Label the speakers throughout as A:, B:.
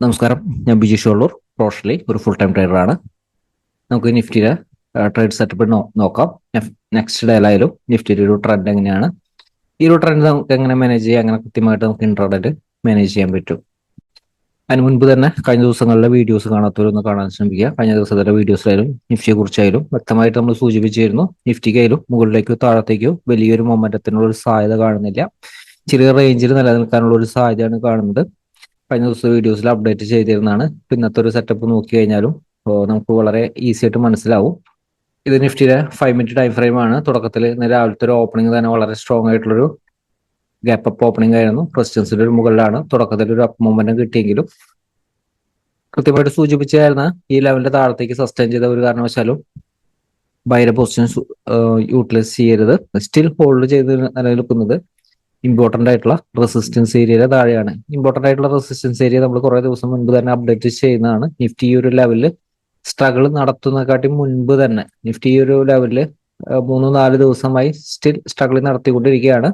A: നമസ്കാരം, ഞാൻ ബിജീഷ് വള്ളൂർ, പ്രൊഫഷണലി ഒരു ഫുൾ ടൈം ട്രേഡറാണ്. നമുക്ക് നിഫ്റ്റിയുടെ ട്രേഡ് സെറ്റപ്പ് നോക്കാം. നെക്സ്റ്റ് ഡേയിലായാലും നിഫ്റ്റിയുടെ ഒരു ട്രെൻഡ് എങ്ങനെയാണ്, ഈ ഒരു ട്രെൻഡ് നമുക്ക് എങ്ങനെ മാനേജ് ചെയ്യാം, അങ്ങനെ കൃത്യമായിട്ട് നമുക്ക് ഇൻട്രാഡേയിൽ മാനേജ് ചെയ്യാൻ പറ്റും. അതിന് മുൻപ് തന്നെ കഴിഞ്ഞ ദിവസങ്ങളിലെ വീഡിയോസ് കാണാത്തവരൊന്ന് കാണാൻ ശ്രമിക്കുക. കഴിഞ്ഞ ദിവസത്തെ വീഡിയോസിലായാലും നിഫ്റ്റിയെ കുറിച്ചായാലും വ്യക്തമായിട്ട് നമ്മൾ സൂചിപ്പിച്ചിരുന്നു. നിഫ്റ്റിക്കായാലും മുകളിലേക്കോ താഴത്തേക്കോ വലിയൊരു മൊമെന്റത്തിനുള്ള ഒരു സാധ്യത കാണുന്നില്ല. ചെറിയ റേഞ്ചിൽ നിലനിൽക്കാനുള്ള ഒരു സാധ്യതയാണ് കാണുന്നത്. കഴിഞ്ഞ ദിവസം വീഡിയോസിൽ അപ്ഡേറ്റ് ചെയ്തിരുന്നതാണ്. ഇന്നത്തെ ഒരു സെറ്റപ്പ് നോക്കി കഴിഞ്ഞാലും നമുക്ക് വളരെ ഈസി ആയിട്ട് മനസ്സിലാവും. ഇത് നിഫ്റ്റിയുടെ 5 മിനിറ്റ് ടൈം ഫ്രെയിം ആണ്. തുടക്കത്തിൽ ഇന്ന് രാവിലത്തെ ഒരു ഓപ്പണിംഗ് തന്നെ വളരെ സ്ട്രോങ് ആയിട്ടുള്ളൊരു ഗ്യാപ്പ് അപ്പ് ഓപ്പണിംഗ് ആയിരുന്നു. റെസിസ്റ്റൻസിന്റെ ഒരു മുകളിലാണ് തുടക്കത്തിൽ ഒരു അപ്പ് മൊമെന്റം കിട്ടിയെങ്കിലും കൃത്യമായിട്ട് സൂചിപ്പിച്ചായിരുന്ന ഈ ലെവലിന്റെ താഴത്തേക്ക് സസ്റ്റെയിൻ ചെയ്ത ഒരു കാരണവശാലും ബൈയുടെ പൊസിഷൻസ് യൂട്ടിലൈസ് ചെയ്യരുത്. സ്റ്റിൽ ഹോൾഡ് ചെയ്ത് നിലനിൽക്കുന്നത് ഇമ്പോർട്ടന്റ് ആയിട്ടുള്ള റെസിസ്റ്റൻസ് ഏരിയയുടെ താഴെയാണ്. ഇമ്പോർട്ടന്റ് ആയിട്ടുള്ള റെസിസ്റ്റൻസ് ഏരിയ നമ്മൾ കുറെ ദിവസം മുൻപ് തന്നെ അപ്ഡേറ്റ് ചെയ്യുന്നതാണ്. നിഫ്റ്റി ഈ ഒരു ലെവലിൽ സ്ട്രഗിൾ നടത്തുന്നതിനെക്കാട്ടി മുൻപ് തന്നെ നിഫ്റ്റി ഈ ഒരു ലെവലിൽ 3-4 ദിവസമായി സ്റ്റിൽ സ്ട്രഗിൾ നടത്തിക്കൊണ്ടിരിക്കുകയാണ്.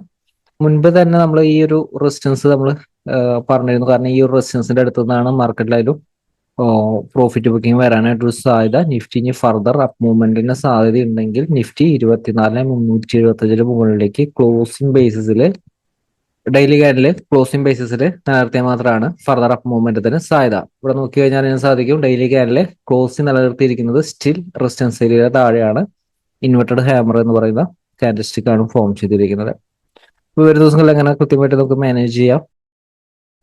A: മുൻപ് തന്നെ നമ്മൾ ഈ ഒരു റെസിസ്റ്റൻസ് നമ്മൾ പറഞ്ഞിരുന്നു. കാരണം ഈ ഒരു റെസിസ്റ്റൻസിന്റെ അടുത്ത് നിന്നാണ് മാർക്കറ്റിലായാലും പ്രോഫിറ്റ് ബുക്കിംഗ് വരാനായിട്ടൊരു സാധ്യത. നിഫ്റ്റി ഇനി ഫർദർ അപ്പ് മൂവ്മെന്റിന് സാധ്യത ഉണ്ടെങ്കിൽ നിഫ്റ്റി 24,375 മുകളിലേക്ക് ക്ലോസിംഗ് ബേസിസിൽ ഡെയിലി ക്യാൻഡില് ക്ലോസിംഗ് ബേസിസിൽ നിലനിർത്തിയാൽ മാത്രമാണ് ഫർദർ അപ്പ് മൂവ്മെന്റത്തിന് സാധ്യത. ഇവിടെ നോക്കി കഴിഞ്ഞാൽ അതിന് സാധിക്കും. ഡെയിലി ക്യാൻഡില് ക്ലോസിംഗ് നിലനിർത്തിയിരിക്കുന്നത് സ്റ്റിൽ റെസിസ്റ്റൻസ് ഏരിയയുടെ താഴെയാണ്. ഇൻവെർട്ടഡ് ഹാമർ എന്ന് പറയുന്ന കാൻഡിൽസ്റ്റിക് ആണ് ഫോം ചെയ്തിരിക്കുന്നത്. ഇപ്പോൾ ഒരു ദിവസങ്ങളിൽ എങ്ങനെ കൃത്യമായിട്ട് നമുക്ക് മാനേജ് ചെയ്യാം.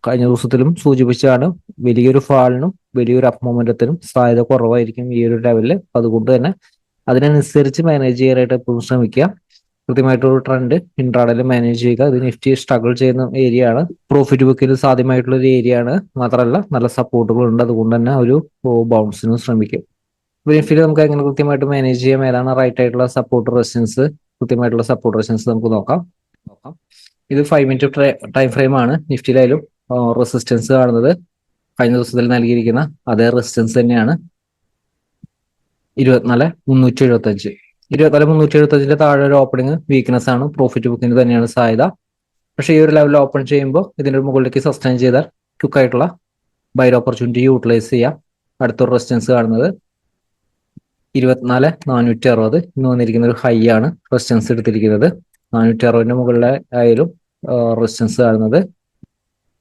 A: കഴിഞ്ഞ ദിവസത്തിലും സൂചിപ്പിച്ചാണ് വലിയൊരു ഫാളിനും വലിയൊരു അപ്പ് മൂവ്മെന്റത്തിനും സാധ്യത കുറവായിരിക്കും ഈ ഒരു ലെവലിൽ. അതുകൊണ്ട് തന്നെ അതിനനുസരിച്ച് മാനേജ് ചെയ്യാനായിട്ട് എപ്പോഴും ശ്രമിക്കുക. കൃത്യമായിട്ടൊരു ട്രെൻഡ് ഇൻട്രാഡേയിൽ മാനേജ് ചെയ്യുക. ഇത് നിഫ്റ്റി സ്ട്രഗിൾ ചെയ്യുന്ന ഏരിയ ആണ്. പ്രോഫിറ്റ് ബുക്കിന് സാധ്യമായിട്ടുള്ള ഒരു ഏരിയ ആണ്. മാത്രമല്ല നല്ല സപ്പോർട്ടുകൾ ഉണ്ട്. അതുകൊണ്ട് തന്നെ ഒരു ബൗൺസിനും ശ്രമിക്കും. നിഫ്റ്റിയിൽ നമുക്ക് എങ്ങനെ കൃത്യമായിട്ട് മാനേജ് ചെയ്യാം, ഏതാണ് റൈറ്റ് ആയിട്ടുള്ള സപ്പോർട്ട് റെസിസ്റ്റൻസ്, കൃത്യമായിട്ടുള്ള സപ്പോർട്ട് റെസിസ്റ്റൻസ് നമുക്ക് നോക്കാം. ഇത് 5 മിനിറ്റ് ടൈം ഫ്രെയിം ആണ്. നിഫ്റ്റിയിലായാലും റെസിസ്റ്റൻസ് കാണുന്നത് കഴിഞ്ഞ ദിവസത്തിൽ നൽകിയിരിക്കുന്ന അതേ റെസിസ്റ്റൻസ് തന്നെയാണ്. 24,375. 24,375 താഴെ ഒരു ഓപ്പണിംഗ് വീക്ക്നെസ് ആണ്. പ്രോഫിറ്റ് ബുക്കിന് തന്നെയാണ് സാധ്യത. പക്ഷേ ഈ ഒരു ലെവലിൽ ഓപ്പൺ ചെയ്യുമ്പോൾ ഇതിന്റെ മുകളിലേക്ക് സസ്റ്റെയിൻ ചെയ്താൽ ക്വിക്ക് ആയിട്ടുള്ള ബൈ ഓപ്പർച്യൂണിറ്റി യൂട്ടിലൈസ് ചെയ്യാം. അടുത്തൊരു റെസിസ്റ്റൻസ് കാണുന്നത് 24,460. ഇന്ന് വന്നിരിക്കുന്ന ഒരു ഹൈ ആണ് റെസിസ്റ്റൻസ് എടുത്തിരിക്കുന്നത്. 460 മുകളിലെ ആയാലും റെസിസ്റ്റൻസ് കാണുന്നത്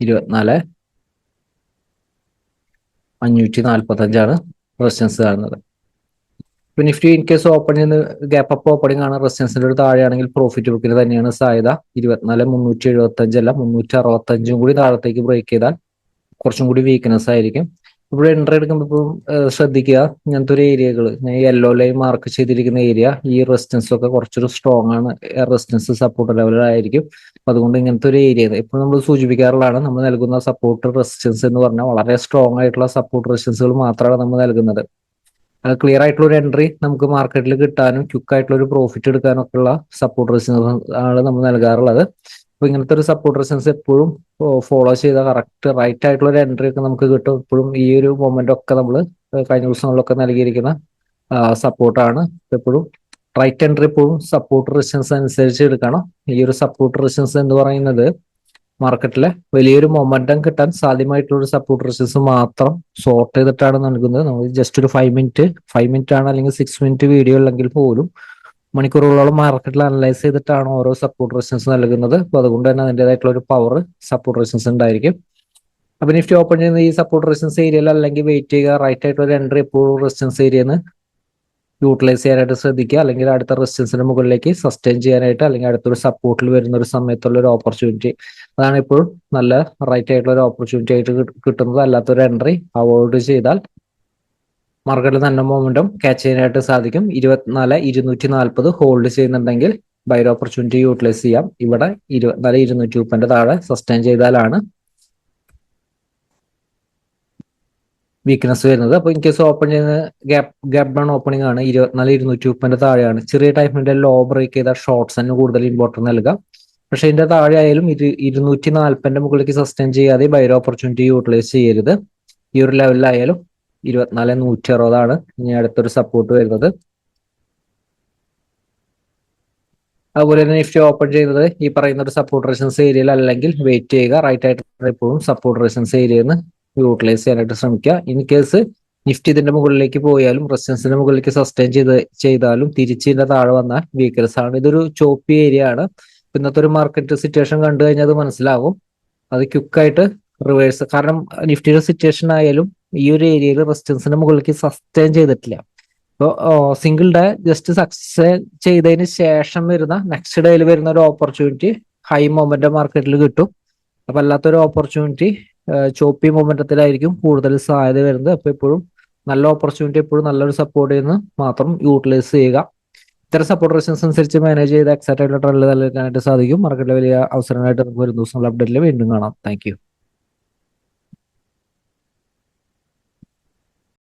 A: 24,545 റെസിസ്റ്റൻസ് കാണുന്നത്. ഇപ്പൊ നിഫ്റ്റി ഇൻ കേസ് ഓപ്പൺ ചെയ്യുന്ന ഗ്യാപ്പ് അപ്പ് ഓപ്പണിംഗ് ആണ്, റെസിസ്റ്റൻസിന്റെ ഒരു താഴെയാണെങ്കിൽ പ്രോഫിറ്റ് ബുക്കിന് തന്നെയാണ് സാധ്യത. 24,375 അല്ല 365 കൂടി താഴത്തേക്ക് ബ്രേക്ക് ചെയ്താൽ കുറച്ചും കൂടി വീക്ക്നെസ് ആയിരിക്കും. ഇവിടെ എൻട്രി എടുക്കുമ്പോൾ ഇപ്പം ശ്രദ്ധിക്കുക, ഇങ്ങനത്തെ ഒരു ഏരിയകൾ യെല്ലോ ലൈൻ മാർക്ക് ചെയ്തിരിക്കുന്ന ഏരിയ, ഈ റെസിസ്റ്റൻസ് ഒക്കെ കുറച്ചൊരു സ്ട്രോങ് ആണ്. റെസിസ്റ്റൻസ് സപ്പോർട്ട് ലെവലായിരിക്കും. അതുകൊണ്ട് ഇങ്ങനത്തെ ഒരു ഏരിയ ഇപ്പോൾ നമ്മൾ സൂചിപ്പിക്കാറുള്ളതാണ്. നമ്മൾ നൽകുന്ന സപ്പോർട്ട് റെസിസ്റ്റൻസ് എന്ന് പറഞ്ഞാൽ വളരെ സ്ട്രോങ് ആയിട്ടുള്ള സപ്പോർട്ട് റെസിസ്റ്റൻസുകൾ മാത്രമാണ് നമ്മൾ നൽകുന്നത്. ക്ലിയർ ആയിട്ടുള്ള ഒരു എൻട്രി നമുക്ക് മാർക്കറ്റിൽ കിട്ടാനും ക്വിക്ക് ആയിട്ടുള്ള ഒരു പ്രോഫിറ്റ് എടുക്കാനും ഒക്കെ ഉള്ള സപ്പോർട്ട് റെസിസ്റ്റൻസ് ആണ് നമ്മൾ നൽകാറുള്ളത്. അപ്പൊ ഇങ്ങനത്തെ ഒരു സപ്പോർട്ട് റെസിസ്റ്റൻസ് എപ്പോഴും ഫോളോ ചെയ്ത കറക്റ്റ് റൈറ്റ് ആയിട്ടുള്ള ഒരു എൻട്രി ഒക്കെ നമുക്ക് കിട്ടും. എപ്പോഴും ഈ ഒരു മൊമെന്റ് ഒക്കെ നമ്മൾ കഴിഞ്ഞ ദിവസങ്ങളിലൊക്കെ നൽകിയിരിക്കുന്ന സപ്പോർട്ടാണ്. എപ്പോഴും റൈറ്റ് എൻട്രി എപ്പോഴും സപ്പോർട്ട് റെസിസ്റ്റൻസ് അനുസരിച്ച് എടുക്കണം. ഈ ഒരു സപ്പോർട്ട് റെസിസ്റ്റൻസ് എന്ന് പറയുന്നത് മാർക്കറ്റിലെ വലിയൊരു മൊമെന്റം കിട്ടാൻ സാധ്യമായിട്ടുള്ള ഒരു സപ്പോർട്ട് റെസിസ്റ്റൻസ് മാത്രം സോർട്ട് ചെയ്തിട്ടാണ് നൽകുന്നത്. നമ്മൾ ജസ്റ്റ് ഒരു 5 മിനിറ്റ് ആണ് അല്ലെങ്കിൽ 6 മിനിറ്റ് വീഡിയോ ഉണ്ടെങ്കിൽ പോലും മണിക്കൂറുകളോളം മാർക്കറ്റിൽ അനലൈസ് ചെയ്തിട്ടാണ് ഓരോ സപ്പോർട്ട് റെസിസ്റ്റൻസ് നൽകുന്നത്. അപ്പൊ അതുകൊണ്ട് തന്നെ അതിൻ്റെതായിട്ടുള്ള ഒരു പവർ സപ്പോർട്ട് റെസിസ്റ്റൻസ് ഉണ്ടായിരിക്കും. അപ്പൊ നിഫ്റ്റി ഓപ്പൺ ചെയ്യുന്ന ഈ സപ്പോർട്ട് റെസിസ്റ്റൻസ് ഏരിയയിൽ അല്ലെങ്കിൽ വെയിറ്റ് ചെയ്യുക. റൈറ്റ് ആയിട്ടുള്ള ഒരു എൻട്രി എപ്പോഴും റെസിസ്റ്റൻസ് ഏരിയന്ന് യൂട്ടിലൈസ് ചെയ്യാനായിട്ട് ശ്രദ്ധിക്കുക. അല്ലെങ്കിൽ അടുത്ത റെസിസ്റ്റൻസിന് മുകളിലേക്ക് സസ്റ്റെയിൻ ചെയ്യാനായിട്ട്, അല്ലെങ്കിൽ അടുത്തൊരു സപ്പോർട്ടിൽ വരുന്ന ഒരു സമയത്തുള്ള ഒരു ഓപ്പർച്യൂണിറ്റി, അതാണ് ഇപ്പോഴും നല്ല റൈറ്റ് ആയിട്ടുള്ള ഒരു ഓപ്പർച്യൂണിറ്റി ആയിട്ട് കിട്ടുന്നത്. അല്ലാത്തൊരു എൻട്രി അവോയ്ഡ് ചെയ്താൽ മാർക്കറ്റിൽ നല്ല മൊമെന്റം ക്യാച്ച് ചെയ്യാനായിട്ട് സാധിക്കും. 24,240 ഹോൾഡ് ചെയ്യുന്നുണ്ടെങ്കിൽ ബൈ ഓപ്പർച്യൂണിറ്റി യൂട്ടിലൈസ് ചെയ്യാം. ഇവിടെ 24,230 താഴെ സസ്റ്റെയിൻ ചെയ്താലാണ് വീക്ക്നെസ് വരുന്നത്. അപ്പൊ ഇൻ കേസ് ഓപ്പൺ ചെയ്യുന്ന ഗ്യാപ്പ് ഡൗൺ ഓപ്പണിംഗ് ആണ്. 24,230 താഴെയാണ്. ചെറിയ ടൈമിന്റെ ലോ ബ്രേക്ക് ചെയ്ത ഷോർട്ട്സിന് കൂടുതൽ ഇമ്പോർട്ടൻസ് നൽകാം. പക്ഷെ ഇതിന്റെ താഴെ ആയാലും 240 മുകളിലേക്ക് സസ്റ്റെയിൻ ചെയ്യാതെ ബൈ ഓപ്പർച്യൂണിറ്റി യൂട്ടിലൈസ് ചെയ്യരുത്. ഈ ഒരു ലെവലിലായാലും 24,160 ഇനി അടുത്തൊരു സപ്പോർട്ട് വരുന്നത്. അതുപോലെ തന്നെ നിഫ്റ്റി ഓപ്പൺ ചെയ്യുന്നത് ഈ പറയുന്ന ഒരു സപ്പോർട്ട് റെസിസ്റ്റൻസ് ഏരിയയിൽ അല്ലെങ്കിൽ വെയിറ്റ് ചെയ്യുക. റൈറ്റ് ആയിട്ട് എപ്പോഴും സപ്പോർട്ട് റെസിസ്റ്റൻസ് ഏരിയയിൽ നിന്ന് യൂട്ടിലൈസ് ചെയ്യാനായിട്ട് ശ്രമിക്കുക. ഇൻ കേസ് നിഫ്റ്റി ഇതിന്റെ മുകളിലേക്ക് പോയാലും റെസിസ്റ്റൻസിന്റെ മുകളിലേക്ക് സസ്റ്റെയിൻ ചെയ്താലും തിരിച്ചിന്റെ താഴെ വന്നാൽ വീക്ക്നെസ് ആണ്. ഇതൊരു ചോപ്പി ഏരിയ ആണ്. ഇന്നത്തെ ഒരു മാർക്കറ്റ് സിറ്റുവേഷൻ കണ്ടു കഴിഞ്ഞാൽ അത് മനസ്സിലാകും. അത് ക്വിക്കായിട്ട് റിവേഴ്സ്, കാരണം നിഫ്റ്റിയുടെ സിറ്റുവേഷൻ ആയാലും ഈ ഒരു ഏരിയയിൽ റെസിസ്റ്റൻസിന്റെ മുകളിലേക്ക് സസ്റ്റെയിൻ ചെയ്തിട്ടില്ല. അപ്പോൾ സിംഗിൾ ഡേ ജസ്റ്റ് സക്സസ് ചെയ്തതിന് ശേഷം വരുന്ന നെക്സ്റ്റ് ഡേയിൽ വരുന്ന ഒരു ഓപ്പർച്യൂണിറ്റി ഹൈ മൊമെന്റം മാർക്കറ്റിൽ കിട്ടും. അപ്പൊ അല്ലാത്തൊരു ഓപ്പർച്യൂണിറ്റി ചോപ്പി മൊമെന്റത്തിലായിരിക്കും കൂടുതൽ സാധ്യത വരുന്നത്. അപ്പൊ എപ്പോഴും നല്ല ഓപ്പർച്യൂണിറ്റി എപ്പോഴും നല്ലൊരു സപ്പോർട്ട് ചെയ്യുന്ന മാത്രം യൂട്ടിലൈസ് ചെയ്യുക. ഇത്തരം സപ്പോർട്ട് റെസിസ്റ്റൻസ് അനുസരിച്ച് മാനേജ് ചെയ്ത് എക്സാക്ട് ആയിട്ടുള്ള ട്രെൻഡ് നിലനിൽക്കാനായിട്ട് സാധിക്കും. മാർക്കറ്റിലെ വലിയ അവസരങ്ങളായിട്ട് നമുക്ക് വരും ദിവസങ്ങൾ അപ്ഡേറ്റിൽ വീണ്ടും കാണാം. Thank you.